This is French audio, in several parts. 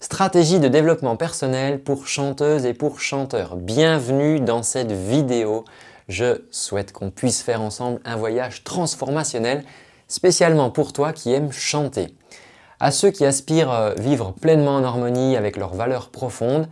Stratégie de développement personnel pour chanteuses et pour chanteurs. Bienvenue dans cette vidéo. Je souhaite qu'on puisse faire ensemble un voyage transformationnel spécialement pour toi qui aimes chanter. À ceux qui aspirent à vivre pleinement en harmonie avec leurs valeurs profondes,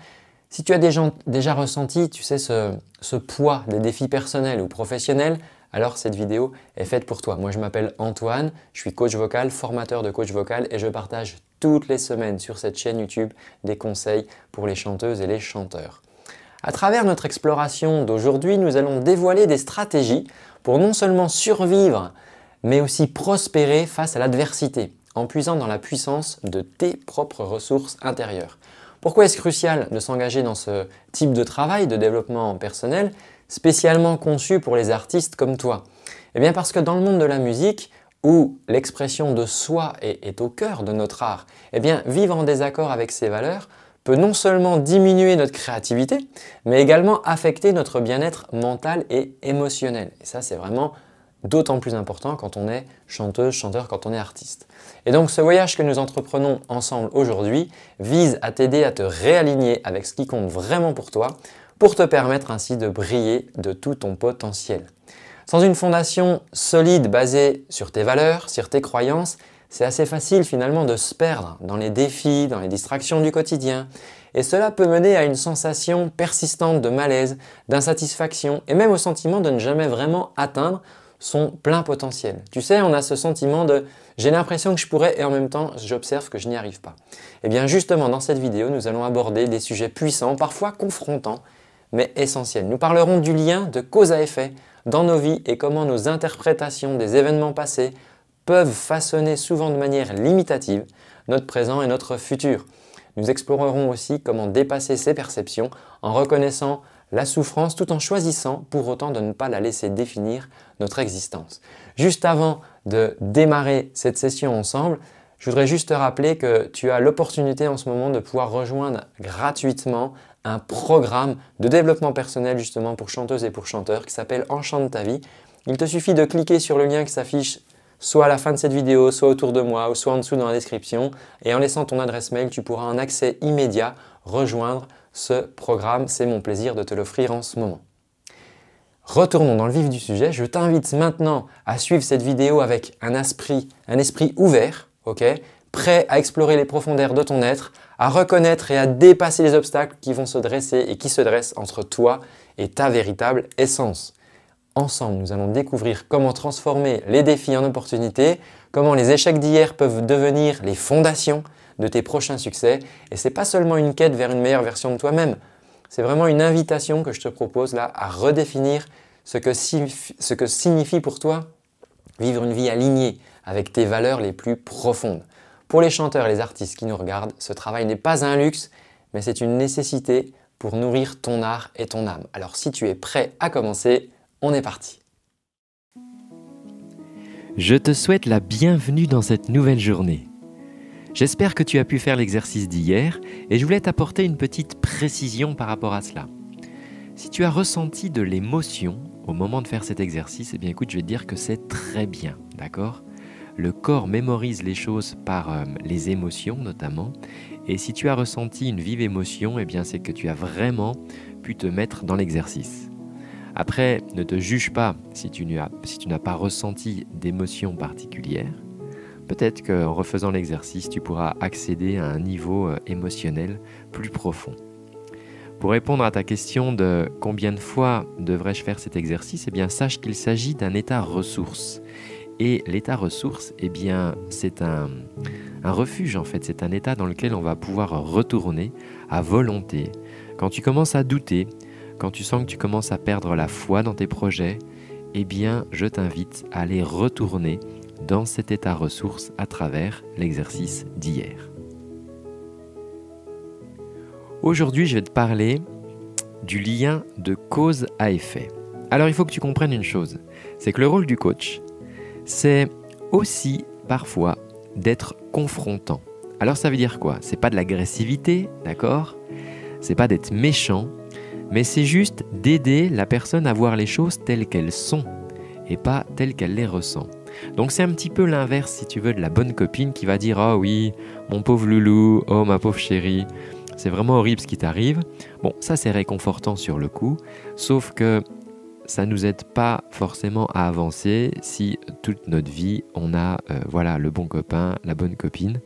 si tu as déjà ressenti, tu sais, ce poids des défis personnels ou professionnels, alors cette vidéo est faite pour toi. Moi je m'appelle Antoine, je suis coach vocal, formateur de coach vocal et je partage toutes les semaines sur cette chaîne YouTube des conseils pour les chanteuses et les chanteurs. À travers notre exploration d'aujourd'hui, nous allons dévoiler des stratégies pour non seulement survivre, mais aussi prospérer face à l'adversité, en puisant dans la puissance de tes propres ressources intérieures. Pourquoi est-ce crucial de s'engager dans ce type de travail de développement personnel spécialement conçu pour les artistes comme toi? Eh bien parce que dans le monde de la musique, où l'expression de soi est au cœur de notre art, eh bien vivre en désaccord avec ces valeurs peut non seulement diminuer notre créativité, mais également affecter notre bien-être mental et émotionnel. Et ça, c'est vraiment d'autant plus important quand on est chanteuse, chanteur, quand on est artiste. Et donc ce voyage que nous entreprenons ensemble aujourd'hui vise à t'aider à te réaligner avec ce qui compte vraiment pour toi, pour te permettre ainsi de briller de tout ton potentiel. Sans une fondation solide basée sur tes valeurs, sur tes croyances, c'est assez facile finalement de se perdre dans les défis, dans les distractions du quotidien. Et cela peut mener à une sensation persistante de malaise, d'insatisfaction et même au sentiment de ne jamais vraiment atteindre son plein potentiel. Tu sais, on a ce sentiment de « j'ai l'impression que je pourrais et en même temps j'observe que je n'y arrive pas ». Et bien justement dans cette vidéo, nous allons aborder des sujets puissants, parfois confrontants, mais essentiels. Nous parlerons du lien de cause à effet dans nos vies et comment nos interprétations des événements passés peuvent façonner souvent de manière limitative notre présent et notre futur. Nous explorerons aussi comment dépasser ces perceptions en reconnaissant la souffrance tout en choisissant pour autant de ne pas la laisser définir notre existence. Juste avant de démarrer cette session ensemble, je voudrais juste te rappeler que tu as l'opportunité en ce moment de pouvoir rejoindre gratuitement un programme de développement personnel justement pour chanteuses et pour chanteurs qui s'appelle Enchante ta vie. Il te suffit de cliquer sur le lien qui s'affiche soit à la fin de cette vidéo, soit autour de moi, ou soit en dessous dans la description. Et en laissant ton adresse mail, tu pourras en accès immédiat rejoindre ce programme. C'est mon plaisir de te l'offrir en ce moment. Retournons dans le vif du sujet. Je t'invite maintenant à suivre cette vidéo avec un esprit ouvert, prêt à explorer les profondeurs de ton être, à reconnaître et à dépasser les obstacles qui vont se dresser et qui se dressent entre toi et ta véritable essence. Ensemble, nous allons découvrir comment transformer les défis en opportunités, comment les échecs d'hier peuvent devenir les fondations de tes prochains succès. Et ce n'est pas seulement une quête vers une meilleure version de toi-même, c'est vraiment une invitation que je te propose là à redéfinir ce que signifie pour toi vivre une vie alignée avec tes valeurs les plus profondes. Pour les chanteurs et les artistes qui nous regardent, ce travail n'est pas un luxe, mais c'est une nécessité pour nourrir ton art et ton âme. Alors si tu es prêt à commencer, on est parti. Je te souhaite la bienvenue dans cette nouvelle journée. J'espère que tu as pu faire l'exercice d'hier et je voulais t'apporter une petite précision par rapport à cela. Si tu as ressenti de l'émotion au moment de faire cet exercice, eh bien écoute, je vais te dire que c'est très bien, d'accord ? Le corps mémorise les choses par les émotions notamment. Et si tu as ressenti une vive émotion, eh bien c'est que tu as vraiment pu te mettre dans l'exercice. Après, ne te juge pas si tu n'as pas ressenti d'émotion particulière. Peut-être qu'en refaisant l'exercice, tu pourras accéder à un niveau émotionnel plus profond. Pour répondre à ta question de combien de fois devrais-je faire cet exercice, eh bien sache qu'il s'agit d'un état ressource. Et l'état ressource, eh bien, c'est un refuge en fait, c'est un état dans lequel on va pouvoir retourner à volonté. Quand tu commences à douter, quand tu sens que tu commences à perdre la foi dans tes projets, eh bien, je t'invite à aller retourner dans cet état ressource à travers l'exercice d'hier. Aujourd'hui, je vais te parler du lien de cause à effet. Alors, il faut que tu comprennes une chose, c'est que le rôle du coach, c'est aussi parfois d'être confrontant. Alors ça veut dire quoi? C'est pas de l'agressivité, d'accord? C'est pas d'être méchant, mais c'est juste d'aider la personne à voir les choses telles qu'elles sont et pas telles qu'elle les ressent. Donc c'est un petit peu l'inverse, si tu veux, de la bonne copine qui va dire « Oh oui, mon pauvre loulou, oh ma pauvre chérie, c'est vraiment horrible ce qui t'arrive. » Bon, ça c'est réconfortant sur le coup, sauf que ça ne nous aide pas forcément à avancer si toute notre vie, on a le bon copain, la bonne copine,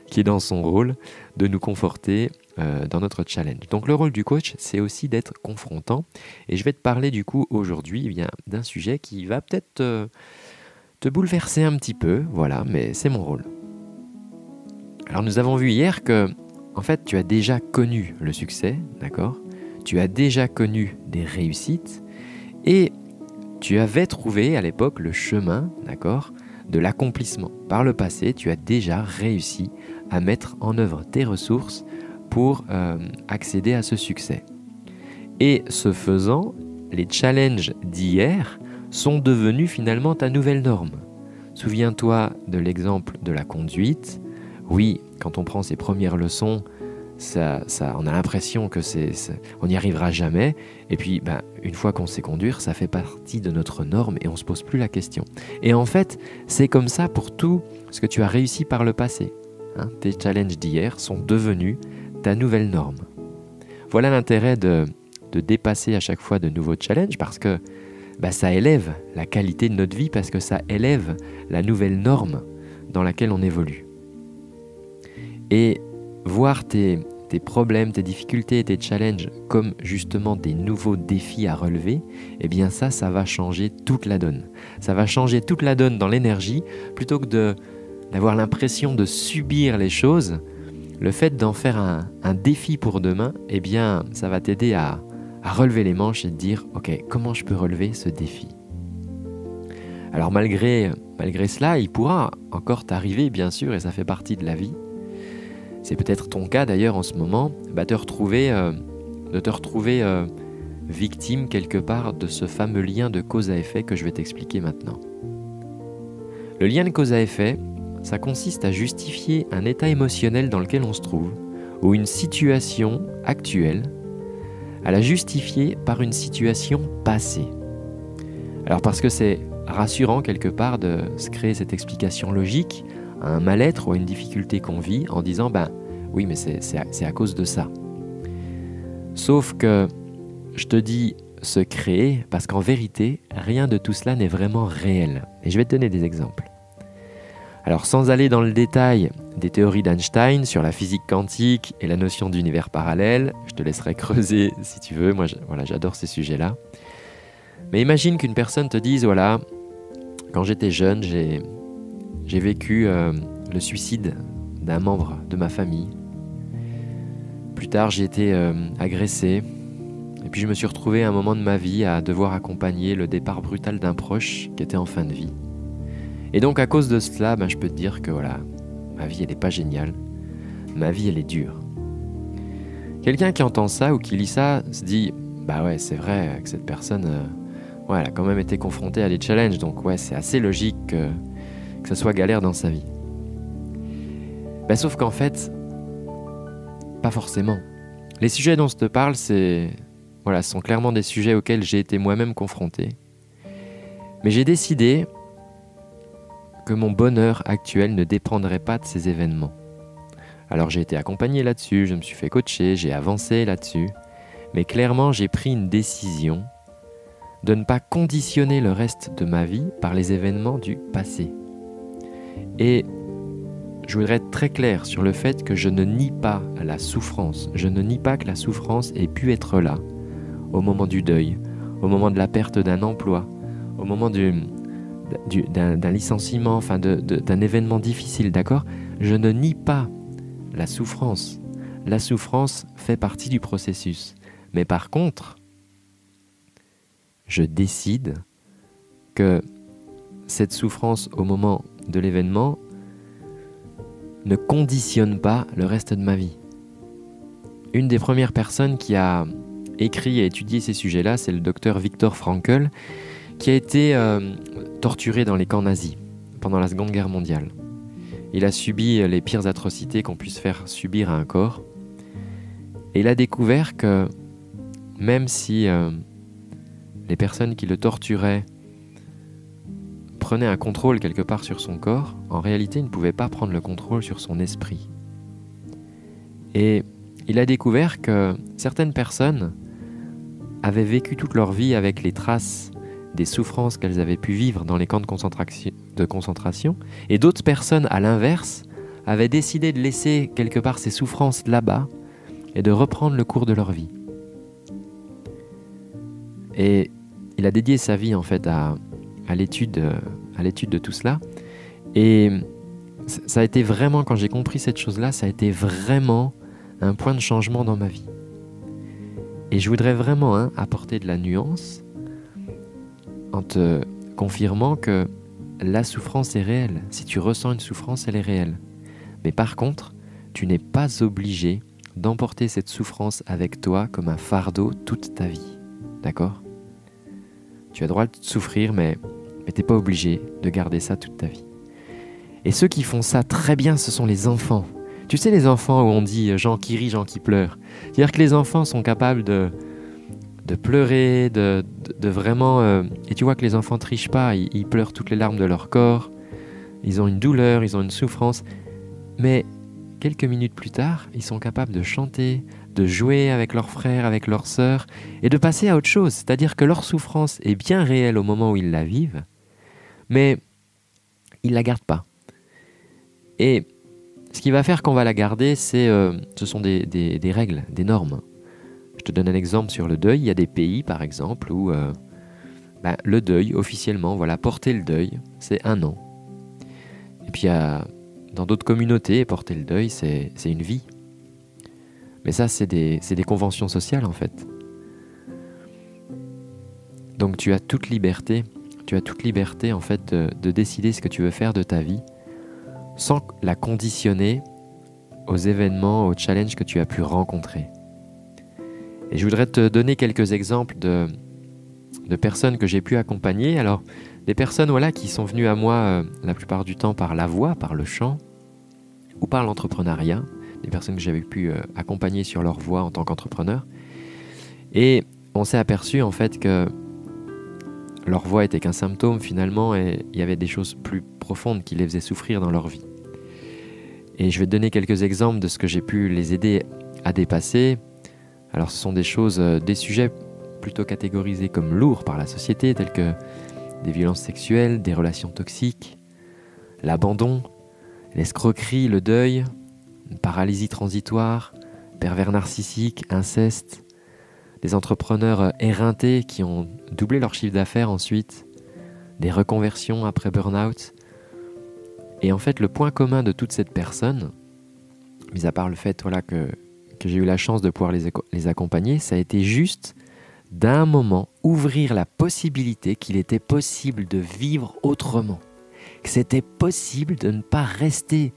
qui est dans son rôle de nous conforter dans notre challenge. Donc le rôle du coach, c'est aussi d'être confrontant. Et je vais te parler du coup aujourd'hui d'un sujet qui va peut-être te bouleverser un petit peu, voilà, mais c'est mon rôle. Alors nous avons vu hier que, en fait, tu as déjà connu le succès, d'accord ? Tu as déjà connu des réussites et tu avais trouvé à l'époque le chemin, d'accord, de l'accomplissement. Par le passé, tu as déjà réussi à mettre en œuvre tes ressources pour accéder à ce succès. Et ce faisant, les challenges d'hier sont devenus finalement ta nouvelle norme. Souviens-toi de l'exemple de la conduite. Oui, quand on prend ses premières leçons, on a l'impression que on n'y arrivera jamais. Et puis, une fois qu'on sait conduire, ça fait partie de notre norme et on ne se pose plus la question. Et en fait, c'est comme ça pour tout ce que tu as réussi par le passé. Tes challenges d'hier sont devenus ta nouvelle norme. Voilà l'intérêt de dépasser à chaque fois de nouveaux challenges parce que ça élève la qualité de notre vie, parce que ça élève la nouvelle norme dans laquelle on évolue. Et voir tes problèmes, tes difficultés et tes challenges comme justement des nouveaux défis à relever, eh bien ça va changer toute la donne. Ça va changer toute la donne dans l'énergie, plutôt que d'avoir l'impression de subir les choses. Le fait d'en faire un défi pour demain, eh bien ça va t'aider à relever les manches et te dire « Ok, comment je peux relever ce défi ?» Alors malgré cela, il pourra encore t'arriver, bien sûr, et ça fait partie de la vie. C'est peut-être ton cas d'ailleurs en ce moment, de te retrouver victime quelque part de ce fameux lien de cause à effet que je vais t'expliquer maintenant. Le lien de cause à effet, ça consiste à justifier un état émotionnel dans lequel on se trouve, ou une situation actuelle, à la justifier par une situation passée. Alors parce que c'est rassurant quelque part de se créer cette explication logique à un mal-être ou à une difficulté qu'on vit en disant oui mais c'est à cause de ça. Sauf que je te dis se créer parce qu'en vérité rien de tout cela n'est vraiment réel. Et je vais te donner des exemples. Alors sans aller dans le détail des théories d'Einstein sur la physique quantique et la notion d'univers parallèle, je te laisserai creuser si tu veux, moi j'adore ces sujets-là. Mais imagine qu'une personne te dise, voilà, quand j'étais jeune, j'ai vécu le suicide d'un membre de ma famille. Plus tard, j'ai été agressé. Et puis je me suis retrouvé à un moment de ma vie à devoir accompagner le départ brutal d'un proche qui était en fin de vie. Et donc à cause de cela, je peux te dire que voilà, ma vie elle n'est pas géniale, ma vie elle est dure. Quelqu'un qui entend ça ou qui lit ça se dit, ouais c'est vrai que cette personne, elle a quand même été confrontée à des challenges, donc ouais c'est assez logique que ça soit galère dans sa vie. Sauf qu'en fait, pas forcément. Les sujets dont je te parle, ce sont clairement des sujets auxquels j'ai été moi-même confronté. Mais j'ai décidé que mon bonheur actuel ne dépendrait pas de ces événements. Alors j'ai été accompagné là-dessus, je me suis fait coacher, j'ai avancé là-dessus, mais clairement j'ai pris une décision de ne pas conditionner le reste de ma vie par les événements du passé. Et je voudrais être très clair sur le fait que je ne nie pas la souffrance, je ne nie pas que la souffrance ait pu être là, au moment du deuil, au moment de la perte d'un emploi, au moment d'un licenciement, d'un événement difficile, d'accord ? Je ne nie pas la souffrance. La souffrance fait partie du processus. Mais par contre, je décide que cette souffrance au moment de l'événement ne conditionne pas le reste de ma vie. Une des premières personnes qui a écrit et étudié ces sujets-là, c'est le docteur Viktor Frankl, qui a été torturé dans les camps nazis pendant la Seconde Guerre mondiale. Il a subi les pires atrocités qu'on puisse faire subir à un corps. Et il a découvert que même si les personnes qui le torturaient prenait un contrôle quelque part sur son corps, en réalité, il ne pouvait pas prendre le contrôle sur son esprit. Et il a découvert que certaines personnes avaient vécu toute leur vie avec les traces des souffrances qu'elles avaient pu vivre dans les camps de concentration, et d'autres personnes, à l'inverse, avaient décidé de laisser quelque part ces souffrances là-bas et de reprendre le cours de leur vie. Et il a dédié sa vie en fait à l'étude de tout cela. Et ça a été vraiment, quand j'ai compris cette chose-là, ça a été vraiment un point de changement dans ma vie. Et je voudrais vraiment apporter de la nuance en te confirmant que la souffrance est réelle. Si tu ressens une souffrance, elle est réelle. Mais par contre, tu n'es pas obligé d'emporter cette souffrance avec toi comme un fardeau toute ta vie. D'accord ? Tu as le droit de souffrir, mais tu n'es pas obligé de garder ça toute ta vie. Et ceux qui font ça très bien, ce sont les enfants. Tu sais, les enfants où on dit « gens qui rient, gens qui pleurent ». C'est-à-dire que les enfants sont capables de pleurer, de vraiment... et tu vois que les enfants ne trichent pas, ils pleurent toutes les larmes de leur corps, ils ont une douleur, ils ont une souffrance. Mais quelques minutes plus tard, ils sont capables de chanter, de jouer avec leurs frères, avec leurs sœurs, et de passer à autre chose. C'est-à-dire que leur souffrance est bien réelle au moment où ils la vivent, mais ils ne la gardent pas. Et ce qui va faire qu'on va la garder, ce sont des règles, des normes. Je te donne un exemple sur le deuil. Il y a des pays, par exemple, où le deuil, officiellement, porter le deuil, c'est 1 an. Et puis, dans d'autres communautés, porter le deuil, c'est une vie. Mais ça, c'est des conventions sociales, en fait. Donc, tu as toute liberté, en fait, de décider ce que tu veux faire de ta vie, sans la conditionner aux événements, aux challenges que tu as pu rencontrer. Et je voudrais te donner quelques exemples de personnes que j'ai pu accompagner. Alors, des personnes qui sont venues à moi la plupart du temps par la voix, par le chant, ou par l'entrepreneuriat, des personnes que j'avais pu accompagner sur leur voie en tant qu'entrepreneur. Et on s'est aperçu en fait que leur voix était qu'un symptôme finalement, et il y avait des choses plus profondes qui les faisaient souffrir dans leur vie. Et je vais te donner quelques exemples de ce que j'ai pu les aider à dépasser. Alors ce sont des choses, des sujets plutôt catégorisés comme lourds par la société, tels que des violences sexuelles, des relations toxiques, l'abandon, l'escroquerie, le deuil, une paralysie transitoire, pervers narcissique, inceste, des entrepreneurs éreintés qui ont doublé leur chiffre d'affaires ensuite, des reconversions après burn-out. Et en fait, le point commun de toutes ces personnes, mis à part le fait que j'ai eu la chance de pouvoir les accompagner, ça a été juste d'un moment ouvrir la possibilité qu'il était possible de vivre autrement, que c'était possible de ne pas rester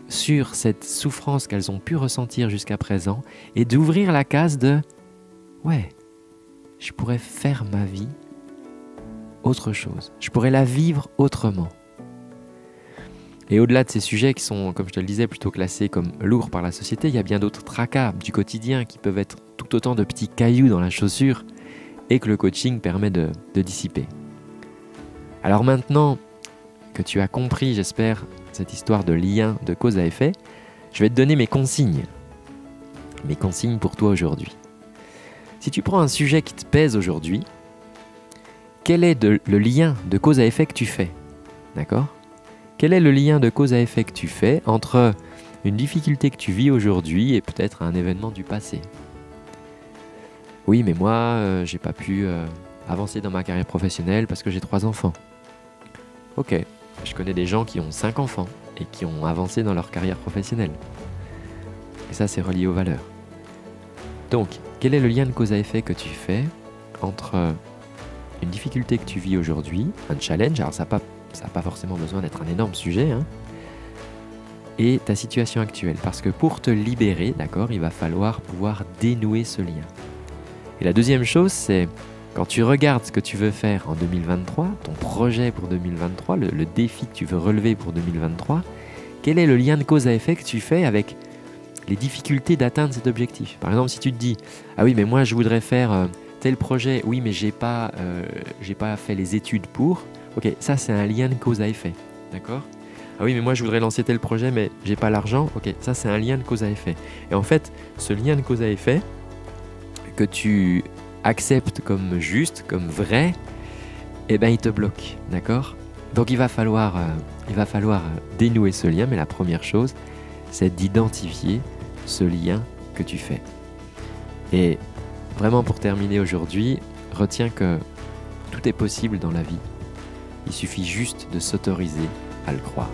sur cette souffrance qu'elles ont pu ressentir jusqu'à présent et d'ouvrir la case de « ouais, je pourrais faire ma vie autre chose, je pourrais la vivre autrement ». Et au-delà de ces sujets qui sont, comme je te le disais, plutôt classés comme lourds par la société, il y a bien d'autres tracas du quotidien qui peuvent être tout autant de petits cailloux dans la chaussure et que le coaching permet de dissiper. Alors maintenant que tu as compris, j'espère, cette histoire de lien de cause à effet, je vais te donner mes consignes pour toi aujourd'hui. Si tu prends un sujet qui te pèse aujourd'hui, quel est le lien de cause à effet que tu fais ? D'accord ? Quel est le lien de cause à effet que tu fais entre une difficulté que tu vis aujourd'hui et peut-être un événement du passé ? Oui, mais moi, j'ai pas pu avancer dans ma carrière professionnelle parce que j'ai 3 enfants. Ok, je connais des gens qui ont 5 enfants et qui ont avancé dans leur carrière professionnelle. Et ça, c'est relié aux valeurs. Donc, quel est le lien de cause à effet que tu fais entre une difficulté que tu vis aujourd'hui, un challenge, alors ça n'a pas forcément besoin d'être un énorme sujet, et ta situation actuelle. Parce que pour te libérer, d'accord, il va falloir pouvoir dénouer ce lien. Et la deuxième chose, c'est quand tu regardes ce que tu veux faire en 2023, ton projet pour 2023, le défi que tu veux relever pour 2023, quel est le lien de cause à effet que tu fais avec les difficultés d'atteindre cet objectif ? Par exemple, si tu te dis « Ah oui, mais moi je voudrais faire tel projet, oui, mais j'ai pas fait les études pour », Ok, ça c'est un lien de cause à effet, d'accord? Ah oui, mais moi je voudrais lancer tel projet, mais j'ai pas l'argent. Ok, ça c'est un lien de cause à effet. Et en fait, ce lien de cause à effet que tu acceptes comme juste, comme vrai, eh ben il te bloque, d'accord? Donc il va falloir dénouer ce lien, mais la première chose, c'est d'identifier ce lien que tu fais. Et vraiment pour terminer aujourd'hui, retiens que tout est possible dans la vie. Il suffit juste de s'autoriser à le croire.